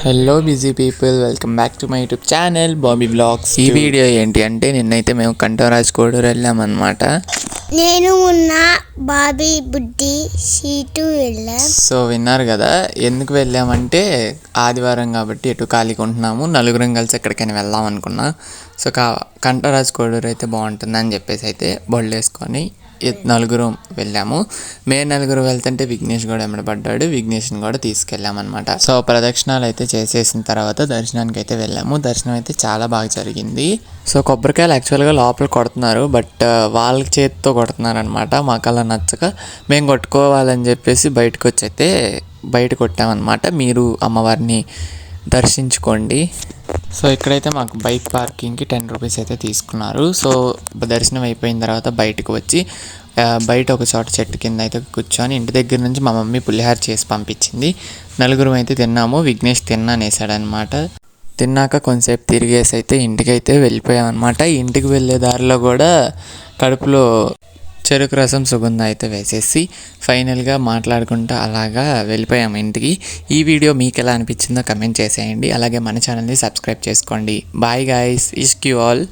Hello busy people, welcome back to my YouTube channel Bobby blogs. ఈ video ఏంటి అంటే నిన్నైతే మేము కంఠరాజ్ కోడూరు వెళ్ళామన్నమాట. నేను ఉన్న బాబీ బుడ్డి సీటు వెళ్ళాం. సో విన్నారు కదా, ఎందుకు వెళ్ళామంటే ఆదివారం కాబట్టి ఎటు ఖాళీగా ఉంటున్నాము, నలుగురం కలిసి ఎక్కడికైనా వెళ్దాం అనుకున్నా. సో కంఠరాజ్ కోడూరు అయితే బాగుంటుందని చెప్పేసి అయితే బొళ్ళు వేసుకొని నలుగురు వెళ్ళాము. మేము నలుగురు వెళ్తుంటే విఘ్నేష్ కూడా ఎమ్మడబడ్డాడు, విఘ్నేష్ని కూడా తీసుకెళ్ళామన్నమాట. సో ప్రదక్షిణాలు అయితే చేసేసిన తర్వాత దర్శనానికి అయితే వెళ్ళాము. దర్శనం అయితే చాలా బాగా జరిగింది. సో కొబ్బరికాయలు యాక్చువల్గా లోపల కొడుతున్నారు, బట్ వాళ్ళ చేతితో కొడుతున్నారు అనమాట. మాకు అలా నచ్చక మేము కొట్టుకోవాలని చెప్పేసి బయటకు వచ్చి అయితే బయట కొట్టామన్నమాట. మీరు అమ్మవారిని దర్శించుకోండి. సో ఇక్కడైతే మాకు బైక్ పార్కింగ్కి 10 రూపీస్ అయితే తీసుకున్నారు. సో దర్శనం అయిపోయిన తర్వాత బయటకు వచ్చి బయట ఒక చోట చెట్టు కింద అయితే కూర్చొని ఇంటి దగ్గర నుంచి మా మమ్మీ పులిహార చేసి పంపించింది. నలుగురం అయితే తిన్నాము. విఘ్నేష్ తిన్నానేసాడనమాట. తిన్నాక కొంతసేపు తిరిగేసి అయితే ఇంటికైతే వెళ్ళిపోయామన్నమాట. ఇంటికి వెళ్ళే దారిలో కూడా కడుపులో చెరుకు రసం సుగంధ అయితే వేసేసి ఫైనల్గా మాట్లాడుకుంటూ అలాగా వెళ్ళిపోయాము ఇంటికి. ఈ వీడియో మీకు ఎలా అనిపించిందో కమెంట్ చేసేయండి. అలాగే మన ఛానల్ని సబ్స్క్రైబ్ చేసుకోండి. బాయ్ గైస్, ఇష్క్ యూ ఆల్.